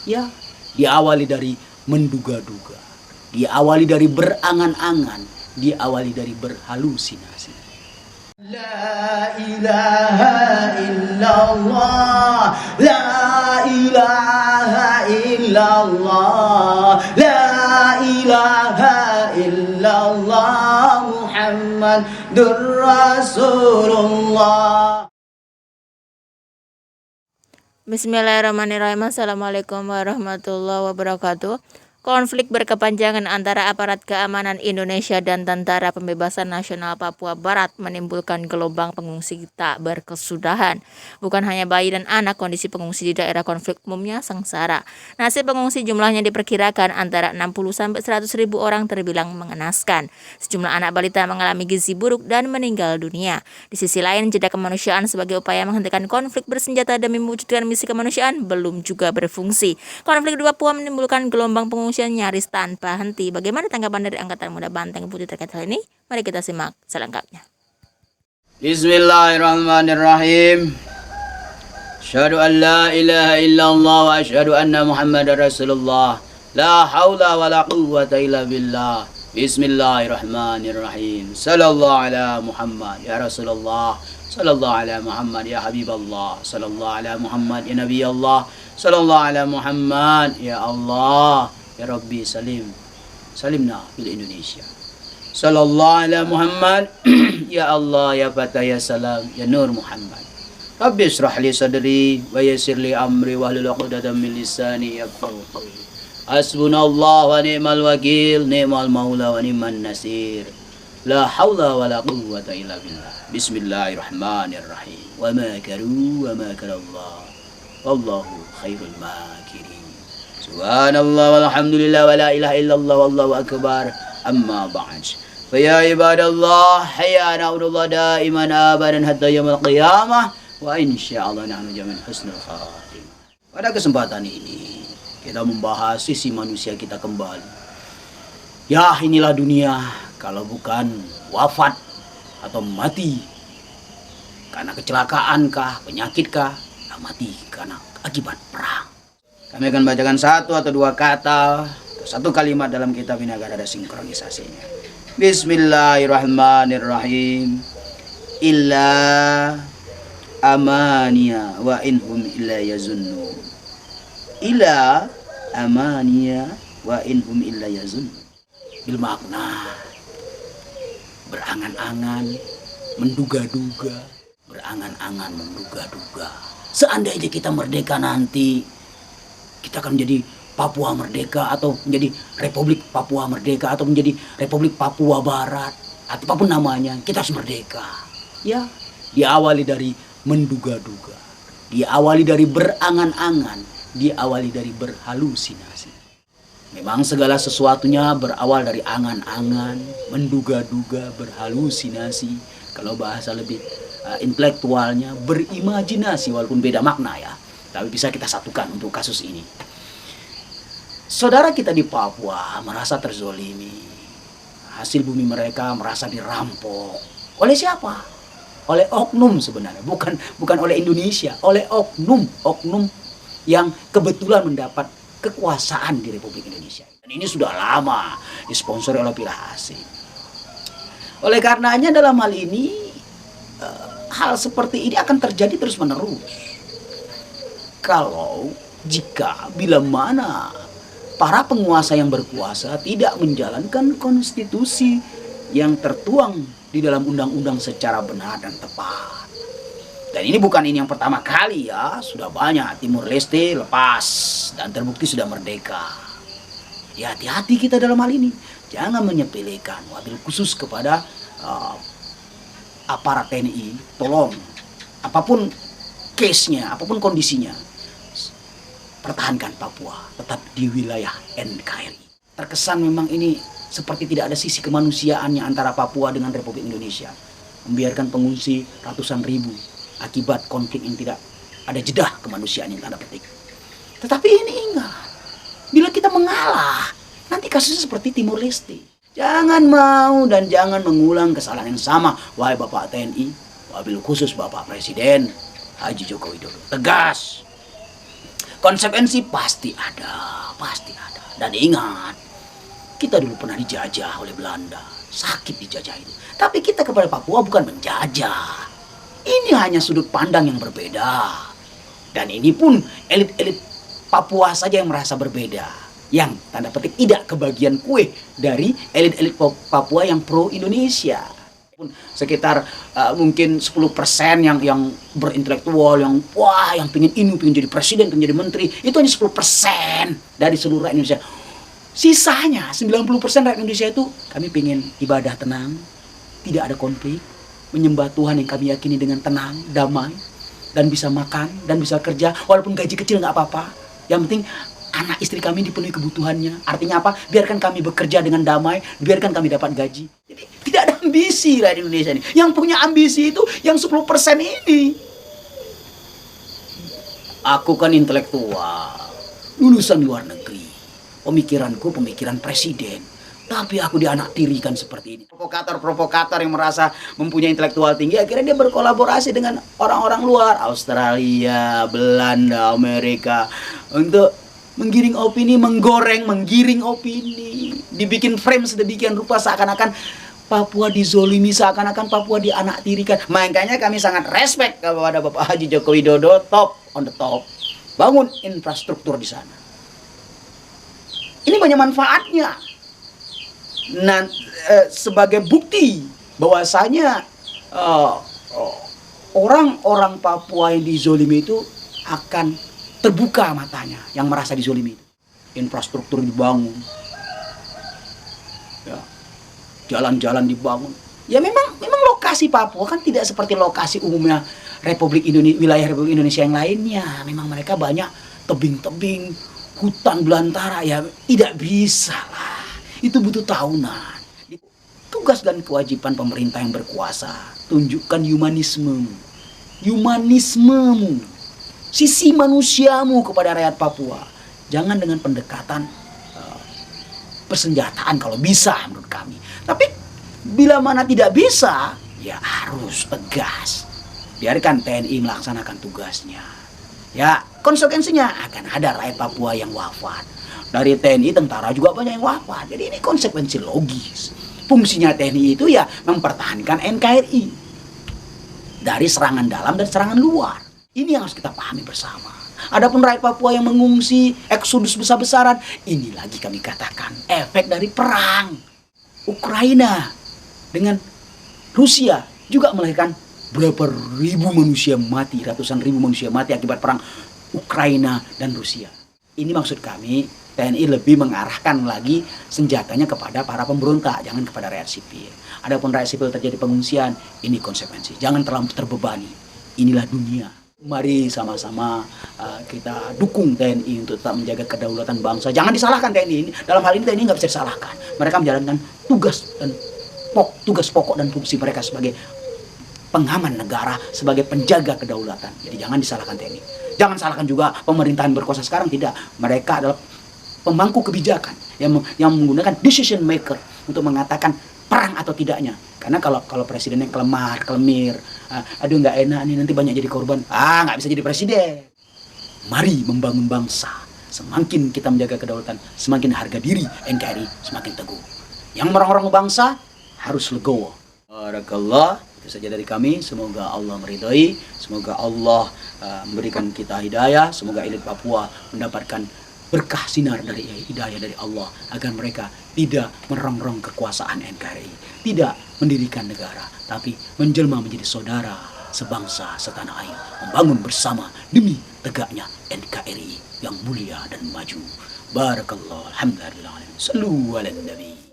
Ya, diawali dari menduga-duga, diawali dari berangan-angan, diawali dari berhalusinasi. La ilaha illallah, la ilaha illallah, la ilaha illallah, Muhammadur Rasulullah. Bismillahirrahmanirrahim. Assalamualaikum warahmatullahi wabarakatuh. Konflik berkepanjangan antara aparat keamanan Indonesia dan Tentara Pembebasan Nasional Papua Barat menimbulkan gelombang pengungsi tak berkesudahan. Bukan hanya bayi dan anak, kondisi pengungsi di daerah konflik umumnya sengsara. Nasib pengungsi jumlahnya diperkirakan antara 60-100 ribu orang, terbilang mengenaskan. Sejumlah anak balita mengalami gizi buruk dan meninggal dunia. Di sisi lain, jeda kemanusiaan sebagai upaya menghentikan konflik bersenjata demi mewujudkan misi kemanusiaan belum juga berfungsi. Konflik di Papua menimbulkan gelombang pengungsian nyaris tanpa henti. Bagaimana tanggapan dari Angkatan Muda Banteng Putih terkait hal ini? Mari kita simak selengkapnya. Bismillahirrahmanirrahim. Asyhadu an la ilaha illallah wa asyhadu anna Muhammadar Rasulullah. La haula wa la quwwata illa billah. Bismillahirrahmanirrahim. Sallallahu ala Muhammad ya Rasulullah. Sallallahu ala Muhammad ya Habiballah. Sallallahu ala Muhammad ya Nabi Allah. Sallallahu ala Muhammad ya Allah. Ya Rabbi salimna fil Indonesia. Sallallahu ala Muhammad ya Allah ya Fatah ya Salam ya Nur Muhammad. Rabbi israh li sadri wa yassir li amri wahlul 'uqdatam min lisani yafqahu qawli. Hasbunallah wa ni'mal wakil, ni'mal maula wa ni'man nasir. La haula wa la quwwata illa billah. Bismillahirrahmanirrahim. Wa makaru wa makarallah. Wallahu khairul makirin. Subhanallah walhamdulillah wa la ilaha illallah wallahu akbar. Amma ba'd. Fa ya ibadallah, hayya na'udullah daiman abadan hatta yaumil qiyamah wa insyaallah nahnu jamin husnul khatimah. Pada kesempatan ini kita membahas sisi manusia kita kembali. Ya, inilah dunia, kalau bukan wafat atau mati karena kecelakaan kah, penyakit kah, mati karena akibat perang. Kami akan bacakan satu atau dua kata, satu kalimat dalam kitab ini agar ada sinkronisasinya. Bismillahirrahmanirrahim. Illa amaniya wa inhum illa yazunnu. Illa amaniya wa inhum illa yazunnu. Bil makna berangan-angan, menduga-duga, berangan-angan, menduga-duga. Seandainya kita merdeka nanti, kita akan menjadi Papua Merdeka atau menjadi Republik Papua Merdeka atau menjadi Republik Papua Barat, atau apapun namanya, kita harus merdeka. Ya, diawali dari menduga-duga, diawali dari berangan-angan, diawali dari berhalusinasi. Memang segala sesuatunya berawal dari angan-angan, menduga-duga, berhalusinasi. Kalau bahasa lebih intelektualnya, berimajinasi, walaupun beda makna ya, tapi bisa kita satukan untuk kasus ini. Saudara kita di Papua merasa terzolimi. Hasil bumi mereka merasa dirampok. Oleh siapa? Oleh oknum sebenarnya, bukan oleh Indonesia, oleh oknum yang kebetulan mendapat kekuasaan di Republik Indonesia. Dan ini sudah lama disponsori oleh pihak asing. Oleh karenanya dalam hal ini hal seperti ini akan terjadi terus-menerus. Bila mana para penguasa yang berkuasa tidak menjalankan konstitusi yang tertuang di dalam undang-undang secara benar dan tepat. Dan ini bukan yang pertama kali ya, sudah banyak. Timur Leste lepas dan terbukti sudah merdeka. Ya, hati-hati kita dalam hal ini. Jangan menyepelekan, wabil khusus kepada aparat TNI. Tolong, apapun case-nya, apapun kondisinya, pertahankan Papua tetap di wilayah NKRI. Terkesan memang ini seperti tidak ada sisi kemanusiaannya antara Papua dengan Republik Indonesia. Membiarkan pengungsi ratusan ribu akibat konflik yang tidak ada jeda kemanusiaan yang tanda petik. Tetapi ini ingat, bila kita mengalah, nanti kasusnya seperti Timur Leste. Jangan mau dan jangan mengulang kesalahan yang sama, wahai Bapak TNI, wabil khusus Bapak Presiden Haji Joko Widodo. Tegas. Konsekuensi pasti ada, pasti ada. Dan ingat, kita dulu pernah dijajah oleh Belanda. Sakit dijajah itu. Tapi kita kepada Papua bukan menjajah. Ini hanya sudut pandang yang berbeda. Dan ini pun elit-elit Papua saja yang merasa berbeda. Yang tanda petik tidak kebagian kue dari elit-elit Papua yang pro Indonesia. Sekitar mungkin 10% yang berintelektual, yang pengen jadi presiden, pengen jadi menteri, itu hanya 10% dari seluruh rakyat Indonesia. Sisanya 90% rakyat Indonesia itu kami pengen ibadah tenang, tidak ada konflik, menyembah Tuhan yang kami yakini dengan tenang, damai, dan bisa makan dan bisa kerja, walaupun gaji kecil nggak apa-apa. Yang penting anak istri kami dipenuhi kebutuhannya. Artinya apa? Biarkan kami bekerja dengan damai, biarkan kami dapat gaji. Jadi tidak ada ambisi rakyat Indonesia ini. Yang punya ambisi itu yang 10% ini. Aku kan intelektual, lulusan luar negeri. Pemikiranku pemikiran presiden. Tapi aku dianaktirikan seperti ini. Provokator-provokator yang merasa mempunyai intelektual tinggi, akhirnya dia berkolaborasi dengan orang-orang luar. Australia, Belanda, Amerika. Untuk menggiring opini, menggiring opini. Dibikin frame sedemikian rupa seakan-akan Papua dizolimi, seakan-akan Papua dianaktirikan. Makanya kami sangat respect kepada Bapak Haji Joko Widodo, top on the top. Bangun infrastruktur di sana. Ini banyak manfaatnya. Nah, sebagai bukti bahwasanya orang-orang Papua yang dizolimi itu akan terbuka matanya, yang merasa dizolimi itu. Infrastruktur dibangun, ya, jalan-jalan dibangun. Ya memang lokasi Papua kan tidak seperti lokasi umumnya wilayah Republik Indonesia yang lainnya. Memang mereka banyak tebing-tebing, hutan belantara, ya tidak bisa lah. Itu butuh tahunan. Tugas dan kewajiban pemerintah yang berkuasa, tunjukkan humanismemu, sisi manusiamu kepada rakyat Papua. Jangan dengan pendekatan persenjataan kalau bisa menurut kami. Tapi bila mana tidak bisa, ya harus tegas. Biarkan TNI melaksanakan tugasnya. Ya, konsekuensinya akan ada rakyat Papua yang wafat. Dari TNI, tentara juga banyak yang wafat. Jadi ini konsekuensi logis. Fungsinya TNI itu ya mempertahankan NKRI dari serangan dalam dan serangan luar. Ini yang harus kita pahami bersama. Adapun rakyat Papua yang mengungsi, eksodus besar-besaran, ini lagi kami katakan efek dari perang Ukraina dengan Rusia juga melahirkan berapa ribu manusia mati, ratusan ribu manusia mati akibat perang Ukraina dan Rusia. Ini maksud kami, TNI lebih mengarahkan lagi senjatanya kepada para pemberontak, jangan kepada rakyat sipil. Adapun rakyat sipil terjadi pengungsian, ini konsekuensi. Jangan terlalu terbebani. Inilah dunia. Mari sama-sama kita dukung TNI untuk tetap menjaga kedaulatan bangsa. Jangan disalahkan TNI ini. Dalam hal ini TNI nggak bisa disalahkan. Mereka menjalankan tugas pokok dan fungsi mereka sebagai pengaman negara, sebagai penjaga kedaulatan. Jadi jangan disalahkan TNI. Jangan salahkan juga pemerintahan berkuasa sekarang, tidak. Mereka adalah pemangku kebijakan yang menggunakan decision maker untuk mengatakan perang atau tidaknya. Karena kalau presidennya kelemir, aduh nggak enak nih, nanti banyak jadi korban, nggak bisa jadi presiden. Mari membangun bangsa. Semakin kita menjaga kedaulatan, semakin harga diri NKRI semakin teguh. Yang orang-orang bangsa harus legowo. Barakallah. Itu saja dari kami. Semoga Allah meridhai, semoga Allah memberikan kita hidayah, semoga elit Papua mendapatkan berkah sinar dari hidayah dari Allah, agar mereka tidak merongrong kekuasaan NKRI, tidak mendirikan negara, tapi menjelma menjadi saudara sebangsa setanah air, membangun bersama demi tegaknya NKRI yang mulia dan maju. Barakallah, alhamdulillah, sallu ala nabi.